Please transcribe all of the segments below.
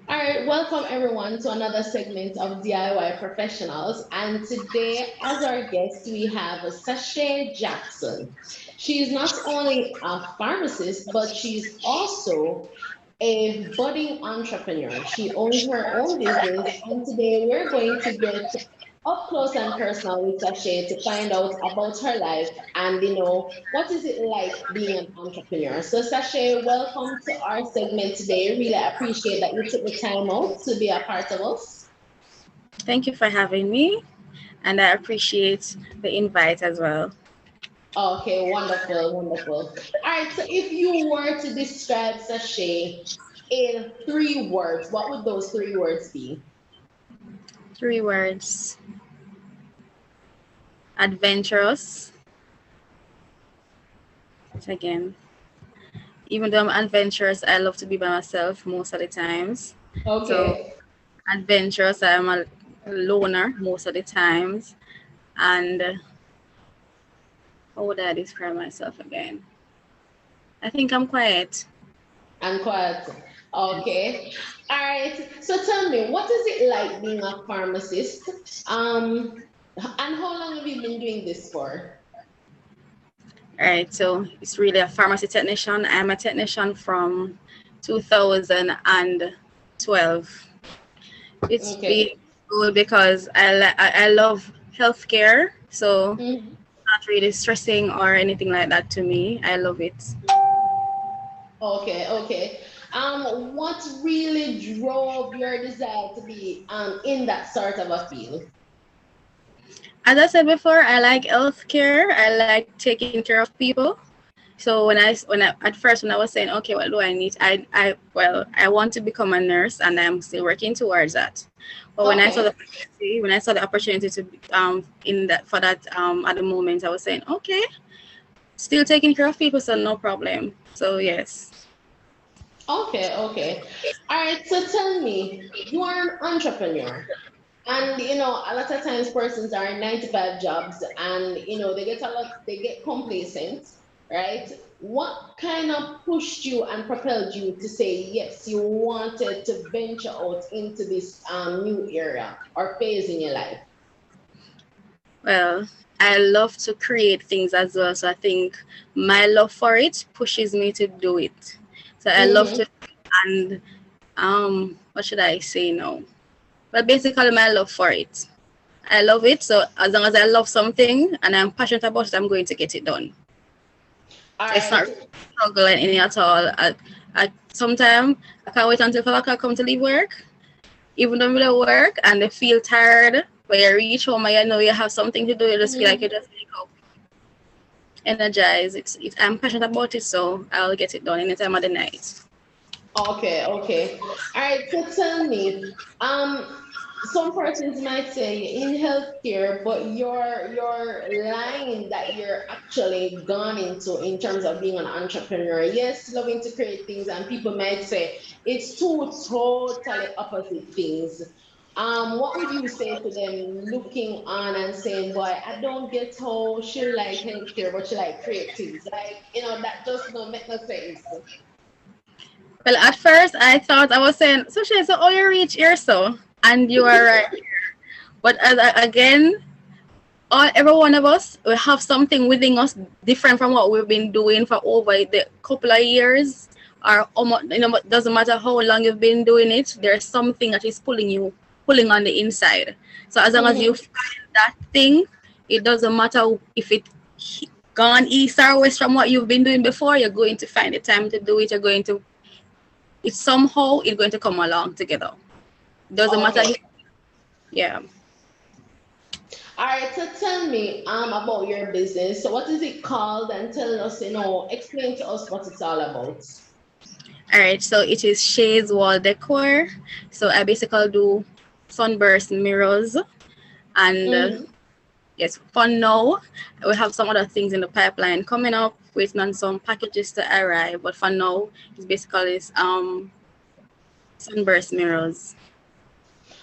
All right, welcome everyone to another segment of DIY Professionals. And today, as our guest, we have Sashae Jackson. She is not only a pharmacist, but she's also a budding entrepreneur. She owns her own business, and today we're going to get up close and personal with Sashae to find out about her life and what is it like being an entrepreneur. So Sashae, welcome to our segment today. Really appreciate that you took the time out to be a part of us. Thank you for having me, and I appreciate the invite as well. Okay, wonderful, wonderful. All right, so if you were to describe Sashae in 3 words, what would those 3 words be? 3 words: adventurous. Again, even though I'm adventurous, I love to be by myself most of the times. So, Okay. adventurous, I'm a loner most of the times. And how would I describe myself again? I think I'm quiet. And quiet. Okay. All right. So tell me, what is it like being a pharmacist? And how long have you been doing this for? All right, so it's really a pharmacy technician. I'm a technician from 2012. It's been Okay. good because I love healthcare, so Mhm. not really stressing or anything like that to me. I love it. Okay. Okay. What really drove your desire to be in that sort of a field? As I said before, I like healthcare. I like taking care of people. So when I at first when I was saying, okay, what do I need? I want to become a nurse, and I'm still working towards that. But Okay. when I saw the opportunity to in that for that at the moment, I was saying, okay, still taking care of people, so no problem. So yes. Okay. Okay. All right. So tell me, you are an entrepreneur. And a lot of times persons are in 9 to 5 jobs and they get complacent, right? What kind of pushed you and propelled you to say yes, you wanted to venture out into this new area or phase in your life? Well, I love to create things as well. So I think my love for it pushes me to do it. So I love Mm-hmm. to, and what should I say now? But basically, my love for it. I love it. So as long as I love something and I'm passionate about it, I'm going to get it done. All So it's not right. struggling any at all. I sometimes I can't wait until 5 o'clock come to leave work, even though I'm at work and I feel tired. When you reach home and you know you have something to do, you just feel like you Mhm. just wake up energized. I'm passionate about it, so I'll get it done any time of the night. Okay, okay. All right, so tell me, some persons might say in healthcare, but your line that you're actually gone into in terms of being an entrepreneur, yes, loving to create things, and people might say it's two totally opposite things. What would you say to them looking on and saying, boy, I don't get how she like healthcare, but she like create things. Like, that just don't make no sense. Well, at first I thought I was saying, so she said, oh, you reach here, so, and you are right. But again, every one of us, we have something within us different from what we've been doing for over the couple of years, or almost, it doesn't matter how long you've been doing it. There's something that is pulling on the inside. So as long as you Mhm. find that thing, it doesn't matter if it gone east or west from what you've been doing before. You're going to find the time to do it. It's somehow it's going to come along together. Doesn't matter. Okay. Yeah. All right. So tell me about your business. So what is it called? And tell us, explain to us what it's all about. All right, so it is Shades Wall Decor. So I basically do sunburst mirrors, and Mm-hmm. yes, for now we have some other things in the pipeline coming up, waiting on some packages to arrive. But for now, it's basically sunburst mirrors.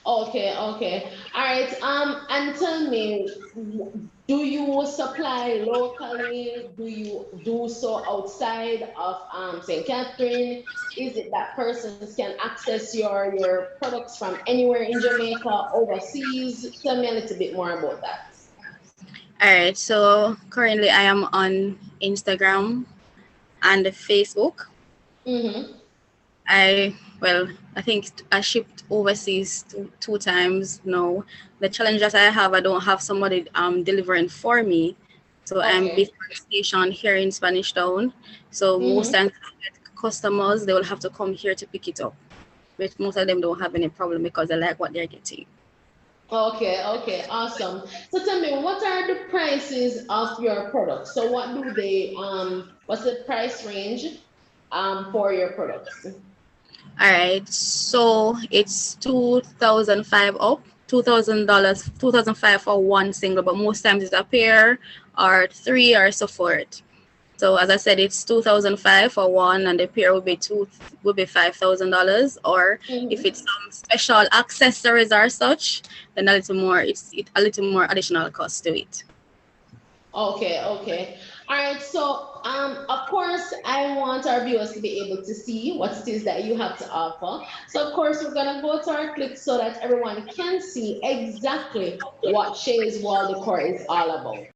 Okay. Okay. All right. And tell me, Do you supply locally? Do you do so outside of St. Catherine? Is it that persons can access your products from anywhere in Jamaica, overseas? Tell me a little bit more about that. All right. So currently, I am on Instagram and Facebook. Mm-hmm. I think I shipped overseas two times now. The challenge that I have, I don't have somebody delivering for me. So I'm Okay. basically stationed here in Spanish Town. So most Mm-hmm. times customers they will have to come here to pick it up. But most of them don't have any problem because they like what they're getting. Okay, okay, awesome. So tell me, what are the prices of your products? So what do they what's the price range for your products? All right. So it's 2005 up. $2,000, 2005 for one single, but most times it's a pair or three or so forth. So as I said, it's 2005 for one, and the pair would be $5,000. Or if Mm-hmm. it's some special accessories or such, then a little more. It's a little more additional cost to it. Okay, okay. All right, so of course I want our viewers to be able to see what it is that you have to offer. So of course we're gonna go to our clip so that everyone can see exactly what Shay's Wall Decor is all about.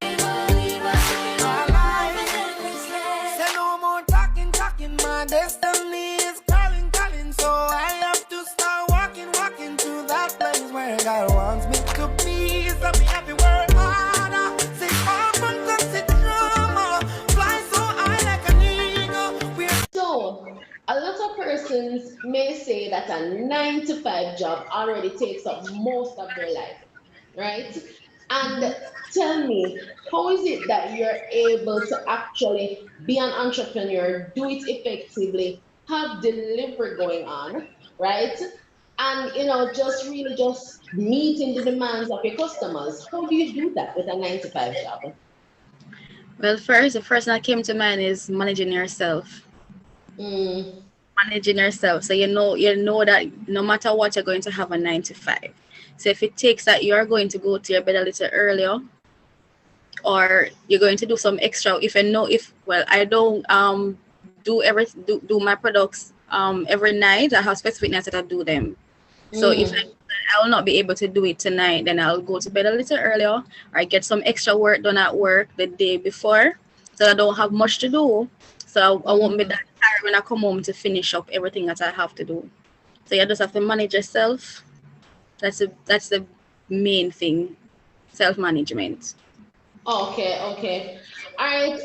Say no more talking, talking. My destiny is calling, calling. So I have to start walking, walking to that place where God wants me to be. So me happy work harder. Sit up and touch the drama. Fly so high like an eagle. So, a lot of persons may say that a 9 to 5 job already takes up most of their life, right? And tell me, how is it that you're able to actually be an entrepreneur, do it effectively, have delivery going on, right? And just really just meeting the demands of your customers. How do you do that with a 9 to 5 job? Well, first, the first thing that came to mind is managing yourself. Mm, Managing yourself. So you know that no matter what, you're going to have a 9 to 5. So if it takes that you're going to go to your bed a little earlier, or you're going to do some extra, if you know if well, I don't do my products every night. I have specific nights that I do them. So if mm, I will not be able to do it tonight, then I'll go to bed a little earlier, or get some extra work done at work the day before, so I don't have much to do. So I won't be that mm. tired when I come home to finish up everything that I have to do. So you just have to manage yourself. That's the main thing, self management. Okay, okay. All right.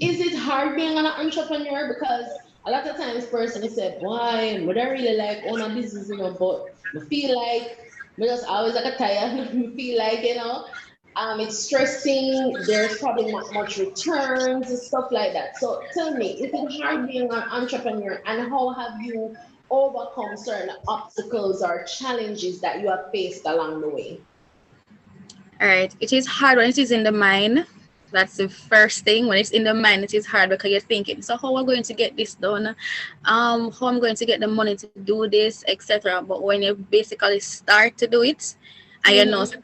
Is it hard being an entrepreneur? Because a lot of times person say, why, would I really like own a business, but I feel like me just always like a tired. I feel like, it's stressing, there's probably not much returns and stuff like that. So tell me, is it hard being an entrepreneur and how have you overcome certain obstacles or challenges that you have faced along the way? All right. It is hard when it is in the mind. That's the first thing. When it's in the mind, it is hard because you're thinking, so how am I going to get this done? How am I going to get the money to do this, etc. But when you basically start to do it, and you know Mm-hmm. so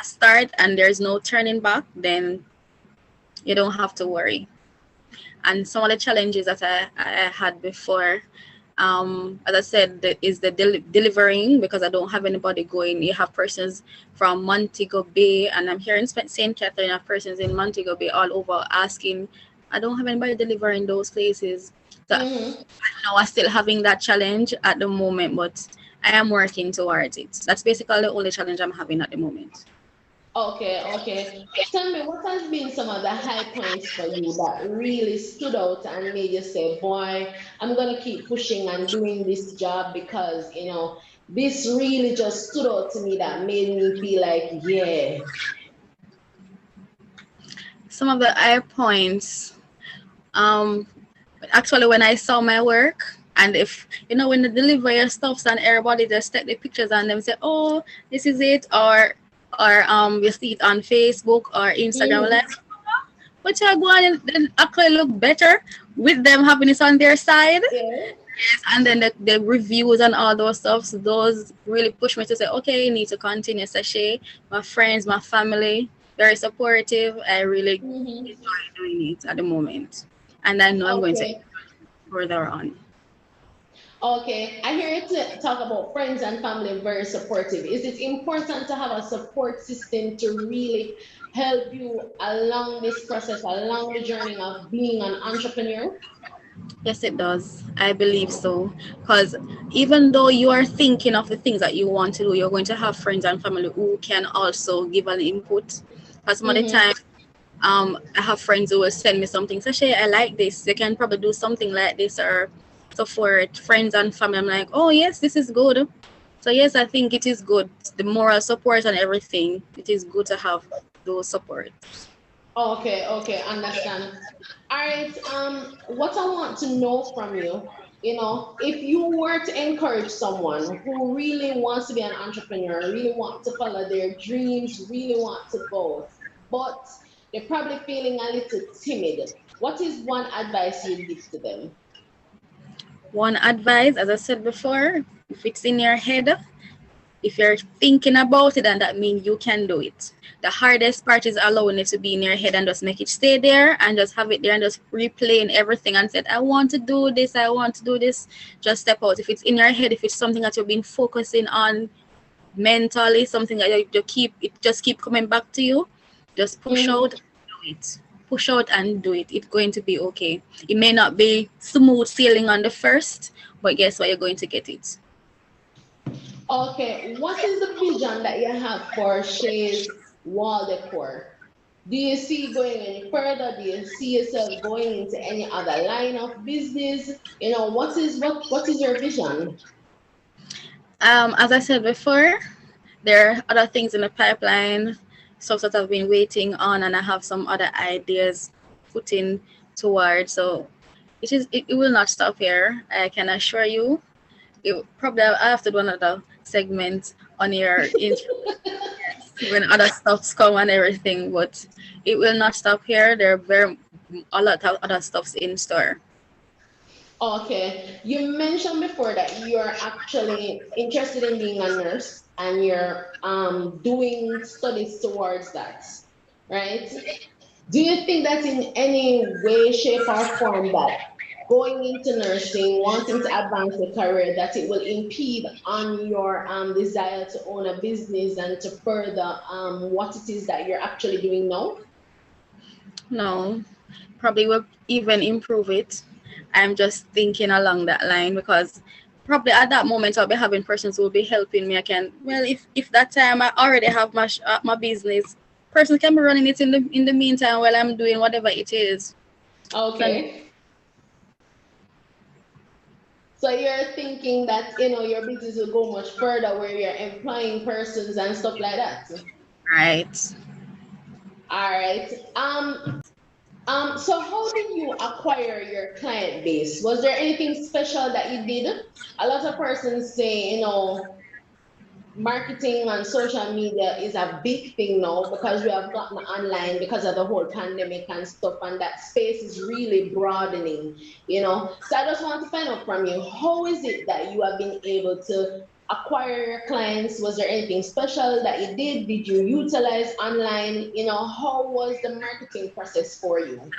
a start and there's no turning back, then you don't have to worry. And some of the challenges that I had before, as I said, is the delivering, because I don't have anybody going. You have persons from Montego Bay, and I'm here in St. Catherine. I have persons in Montego Bay all over asking. I don't have anybody delivering those places. So Mm-hmm. now I'm still having that challenge at the moment, but I am working towards it. That's basically the only challenge I'm having at the moment. Okay, okay. Tell me, what has been some of the high points for you that really stood out and made you say, boy, I'm gonna keep pushing and doing this job because, this really just stood out to me that made me feel like, yeah. Some of the high points. Um, Actually, when I saw my work, and if when they deliver your stuffs and everybody just take the pictures and them say, oh, this is it, or you see it on Facebook or Instagram, like, Mm-hmm. but you go on and then actually look better with them having it on their side. Yeah. Yes, and then the reviews and all those stuff, so those really push me to say, okay, you need to continue, Sashay, my friends, my family. very supportive. I really Mm-hmm. enjoy doing it at the moment. And I know I'm going to Okay. further on. Okay. I hear you talk about friends and family very supportive. Is it important to have a support system to really help you along this process, along the journey of being an entrepreneur? Yes, it does. I believe so. Because even though you are thinking of the things that you want to do, you're going to have friends and family who can also give an input. Because some of the Mm-hmm. time, I have friends who will send me something. Sashay, I like this. You can probably do something like this, or so for friends and family. I'm like, oh yes, this is good. So yes, I think it is good. The moral support and everything. It is good to have those support. Okay, okay, understand. All right, what I want to know from you, if you were to encourage someone who really wants to be an entrepreneur, really want to follow their dreams, really want to go, but they're probably feeling a little timid, what is one advice you'd give to them? One advice, as I said before, if it's in your head, if you're thinking about it, and that means you can do it. The hardest part is allowing it to be in your head and just make it stay there and just have it there and just replaying everything and said, I want to do this, I want to do this. Just step out. If it's in your head, if it's something that you've been focusing on mentally, something that you keep, it just keep coming back to you, just push out, Mm-hmm. do it. Push out and do it. It's going to be okay. It may not be smooth sailing on the first, but guess what? You're going to get it. Okay, what is the vision that you have for Shay's wall decor? Do you see going any further? Do you see yourself going into any other line of business? What is your vision? As I said before, there are other things in the pipeline, stuff that I've been waiting on, and I have some other ideas putting toward. So it will not stop here. I can assure you. It probably I have to do another segment on your intro when other stuffs come and everything, but it will not stop here. There are very a lot of other stuffs in store. Okay, you mentioned before that you're actually interested in being a nurse and you're doing studies towards that, right? Do you think that in any way, shape, or form that going into nursing, wanting to advance your career, that it will impede on your desire to own a business and to further what it is that you're actually doing now? No, probably will even improve it. I'm just thinking along that line because probably at that moment I'll be having persons who will be helping me. I can well if that time I already have my business, person can be running it in the meantime while I'm doing whatever it is. So Okay. So you're thinking that your business will go much further where you're employing persons and stuff like that. right. All right. So how did you acquire your client base? Was there anything special that you did? A lot of persons say, marketing on social media is a big thing now because we have gotten online because of the whole pandemic and stuff, and that space is really broadening. So I just want to find out from you, how is it that you have been able to acquire your clients? Was there anything special that you did? Did you utilize online? How was the marketing process for you?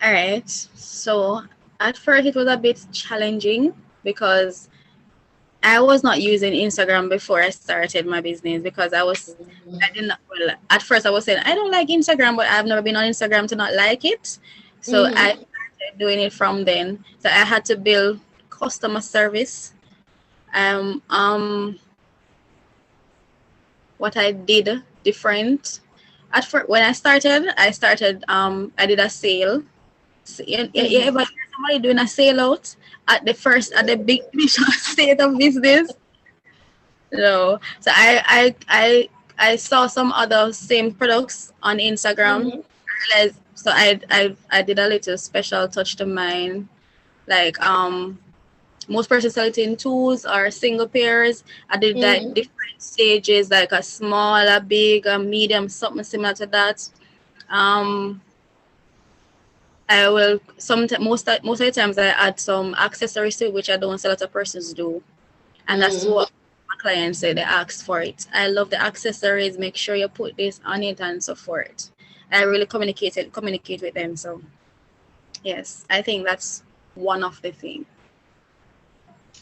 All right. So at first it was a bit challenging because I was not using Instagram before I started my business because I didn't well at first I was saying I don't like Instagram, but I've never been on Instagram to not like it. So I Mm-hmm. started doing it from then. So I had to build customer service. Um um what I did different. At first when I did a sale. So, you Mm-hmm. ever hear somebody doing a sale out at the big initial state of business? No. So I saw some other same products on Instagram. Mm-hmm. So I did a little special touch to mine. Like most persons sell it in twos or single pairs. I did that Mm-hmm. different stages, like a small, a big, a medium, something similar to that. Um I will most of the times I add some accessories to it, which I don't see a lot of persons do. And that's Mm-hmm. what clients say they ask for it. I love the accessories. Make sure you put this on it and so forth. I really communicate with them. So yes, I think that's one of the things.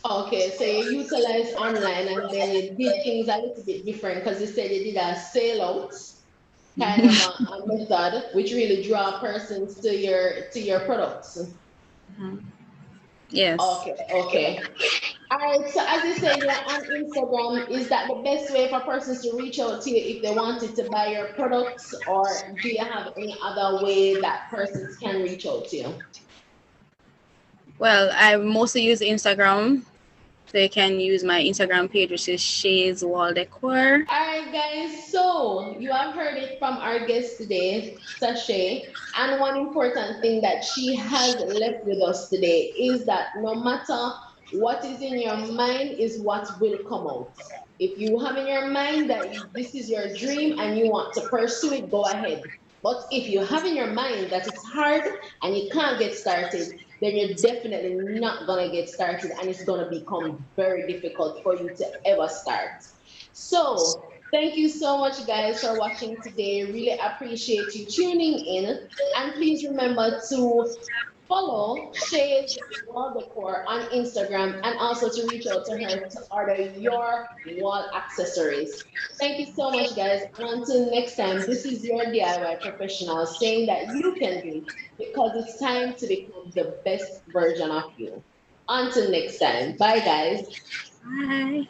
Okay, so you utilize online and then you did things a little bit different because you said you did a sale out kind of a method which really draw persons to your products. Yes. Okay, okay. All right, so as you said, you're on Instagram. Is that the best way for persons to reach out to you if they wanted to buy your products, or do you have any other way that persons can reach out to you? Well, I mostly use Instagram. So you can use my Instagram page, which is Shays Wall Decor. All right, guys. So you have heard it from our guest today, Sashae. And one important thing that she has left with us today is that no matter what is in your mind is what will come out. If you have in your mind that this is your dream and you want to pursue it, go ahead. But if you have in your mind that it's hard and you can't get started, then you're definitely not going to get started and it's going to become very difficult for you to ever start. So, thank you so much, guys, for watching today. Really appreciate you tuning in. And please remember to follow Shay's Wall Decor on Instagram and also to reach out to her to order your wall accessories. Thank you so much, guys. And until next time, this is your DIY professional saying that you can do it because it's time to become the best version of you. Until next time. Bye, guys. Bye.